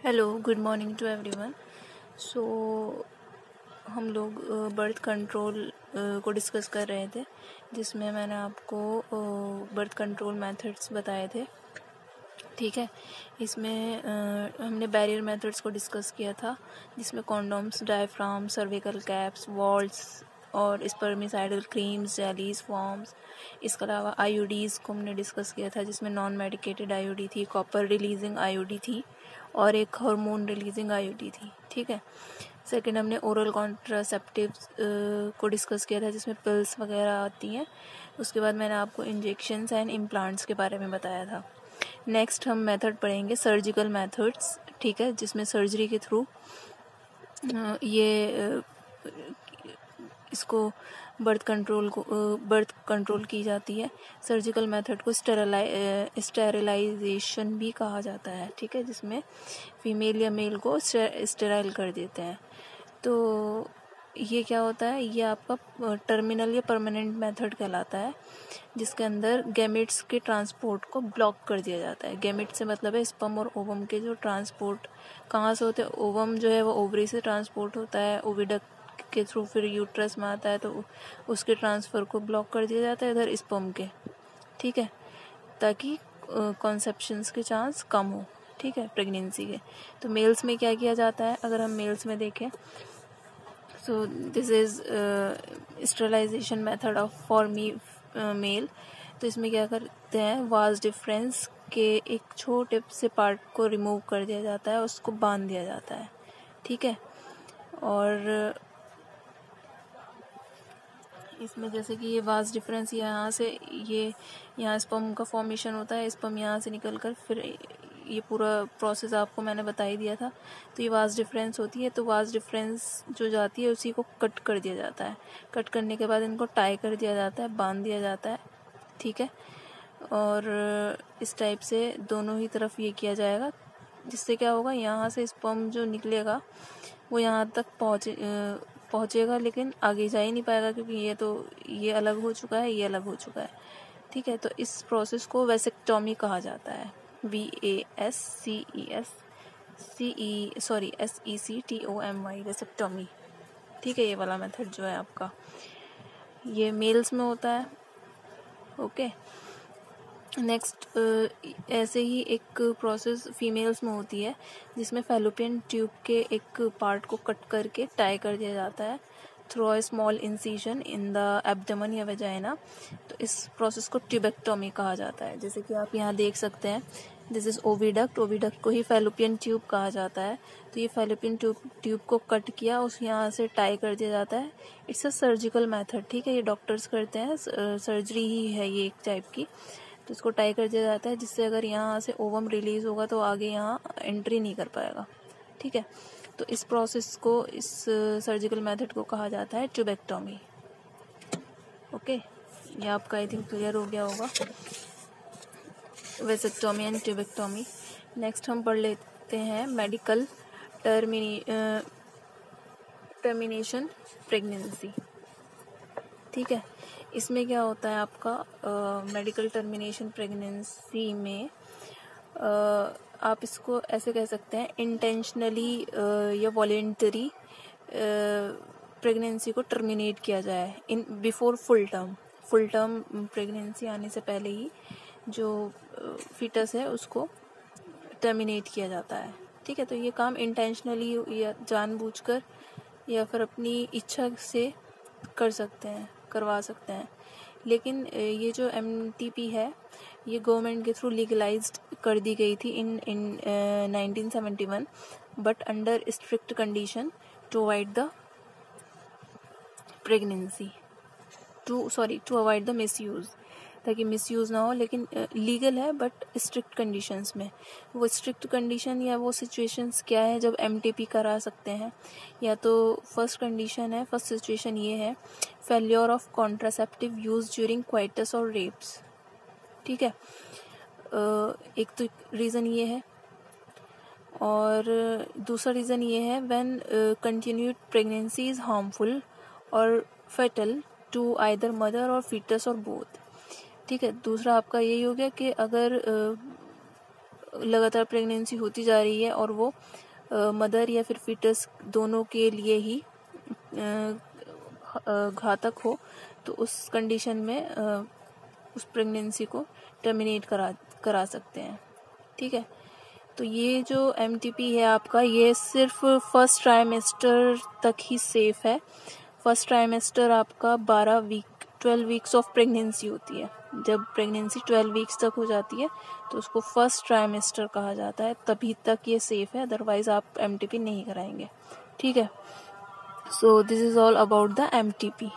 Hello, good morning to everyone. So हम लोग birth control को डिस्कस कर रहे थे, जिसमें मैंने आपको बर्थ कंट्रोल मेथड्स बताए थे। ठीक है, इसमें हमने बैरियर मेथड्स को डिस्कस किया था, जिसमें condoms, diaphragm, cervical caps, walls और स्पर्मिसाइडल क्रीम्स, जेलीज, फॉर्म्स। इसके अलावा आईयूडीज़ को हमने डिस्कस किया था, जिसमें नॉन मेडिकेटेड आईयूडी थी, कॉपर रिलीजिंग आईयूडी थी और एक हार्मोन रिलीजिंग आईयूडी थी। ठीक है, सेकंड हमने ओरल कॉन्ट्रासेप्टिव्स को डिस्कस किया था, जिसमें पिल्स वगैरह आती हैं। उसके बाद मैंने आपको इंजेक्शंस एंड इम्प्लांट्स के बारे में बताया था। नेक्स्ट हम मेथड पढ़ेंगे सर्जिकल मेथड्स। ठीक है, जिसमें सर्जरी के थ्रू ये इसको बर्थ कंट्रोल की जाती है। सर्जिकल मेथड को स्टेरिलाइजेशन भी कहा जाता है। ठीक है, जिसमें फीमेल या मेल को स्टेराइल कर देते हैं। तो ये क्या होता है, ये आपका टर्मिनल या परमानेंट मेथड कहलाता है, जिसके अंदर गैमेट्स के ट्रांसपोर्ट को ब्लॉक कर दिया जाता है। गैमेट से मतलब है स्पर्म और ओवम के जो ट्रांसपोर्ट कहाँ से होते हैं। ओवम जो है वो ओवरी से ट्रांसपोर्ट होता है, ओविडक्ट के थ्रू फिर यूट्रस में आता है, तो उसके ट्रांसफ़र को ब्लॉक कर दिया जाता है इधर स्पर्म के। ठीक है, ताकि कॉन्सेप्शंस के चांस कम हो। ठीक है, प्रेगनेंसी के। तो मेल्स में क्या किया जाता है, अगर हम मेल्स में देखें, so this is sterilisation method of for male. तो इसमें क्या करते हैं, वाज डिफरेंस के एक छोटे से पार्ट को रिमूव कर दिया जाता है, उसको बांध दिया जाता है। ठीक है, और इसमें जैसे कि ये वाज डिफरेंस यहाँ से यहाँ स्पर्म का फॉर्मेशन होता है, स्पर्म यहाँ से निकल कर फिर ये पूरा प्रोसेस आपको मैंने बता ही दिया था। तो ये वाज डिफरेंस होती है, तो वाज डिफरेंस जो जाती है उसी को कट कर दिया जाता है। कट करने के बाद इनको टाई कर दिया जाता है, बांध दिया जाता है। ठीक है, और इस टाइप से दोनों ही तरफ ये किया जाएगा, जिससे क्या होगा, यहाँ से स्पर्म जो निकलेगा वो यहाँ तक पहुँचेगा, लेकिन आगे जा ही नहीं पाएगा, क्योंकि ये अलग हो चुका है, ये अलग हो चुका है। ठीक है, तो इस प्रोसेस को वेसेक्टोमी कहा जाता है। VASCESCETOMY, vasectomy. ठीक है, ये वाला मेथड जो है आपका, ये मेल्स में होता है। ओके, नेक्स्ट ऐसे ही एक प्रोसेस फीमेल्स में होती है, जिसमें फैलोपियन ट्यूब के एक पार्ट को कट करके टाई कर दिया जाता है through a small incision in the abdomen या वेजाइना। तो इस प्रोसेस को ट्यूबेक्टोमी कहा जाता है। जैसे कि आप यहाँ देख सकते हैं, दिस इज ओविडक्ट। ओविडक्ट को ही फैलोपियन ट्यूब कहा जाता है। तो ये फैलोपियन ट्यूब को कट किया, उस यहाँ से टाई कर दिया जाता है। It's a surgical method. ठीक है, ये डॉक्टर्स करते हैं, सर्जरी ही है ये एक टाइप की। तो इसको टाई कर दिया जाता है, जिससे अगर यहाँ से ओवम रिलीज होगा तो आगे यहाँ एंट्री नहीं कर पाएगा। ठीक है, तो इस प्रोसेस को, इस सर्जिकल मेथड को कहा जाता है ट्यूबेक्टोमी। ओके, ये आपका आई थिंक क्लियर हो गया होगा, वेसेक्टोमी एंड ट्यूबेक्टोमी। नेक्स्ट हम पढ़ लेते हैं मेडिकल टर्मिनेशन प्रेगनेंसी। ठीक है, इसमें क्या होता है आपका मेडिकल टर्मिनेशन प्रेगनेंसी में आप इसको ऐसे कह सकते हैं, इंटेंशनली या वॉलेंटरी प्रेगनेंसी को टर्मिनेट किया जाए in before full term pregnancy आने से पहले ही जो फीटस है उसको टर्मिनेट किया जाता है। ठीक है, तो ये काम इंटेंशनली या जानबूझकर या फिर अपनी इच्छा से करवा सकते हैं। लेकिन ये जो MTP है, ये गवर्नमेंट के थ्रू लीगलाइज्ड कर दी गई थी in 1971, but under strict condition to avoid the pregnancy, to avoid the misuse, ताकि मिसयूज़ ना हो। लेकिन लीगल है, बट स्ट्रिक्ट कंडीशंस में। वो स्ट्रिक्ट कंडीशन या वो सिचुएशंस क्या है जब MTP करा सकते हैं, या तो फर्स्ट सिचुएशन ये है, failure of contraceptive use during coitus और रेप्स। ठीक है, एक तो रीज़न ये है, और दूसरा रीज़न ये है when continued pregnancy is harmful और फेटल टू आइदर मदर और फीटस और बोथ। ठीक है, दूसरा आपका यही हो गया कि अगर लगातार प्रेगनेंसी होती जा रही है और वो मदर या फिर फीटस दोनों के लिए ही घातक हो, तो उस कंडीशन में उस प्रेगनेंसी को टर्मिनेट करा सकते हैं। ठीक है, तो ये जो MTP है आपका, ये सिर्फ फर्स्ट ट्राइमेस्टर तक ही सेफ है। फर्स्ट ट्राइमेस्टर आपका 12 वीक्स ऑफ प्रेगनेंसी होती है। जब प्रेगनेंसी 12 वीक्स तक हो जाती है तो उसको फर्स्ट ट्राइमेस्टर कहा जाता है, तभी तक ये सेफ है, अदरवाइज आप MTP नहीं कराएंगे। ठीक है, so this is all about the MTP।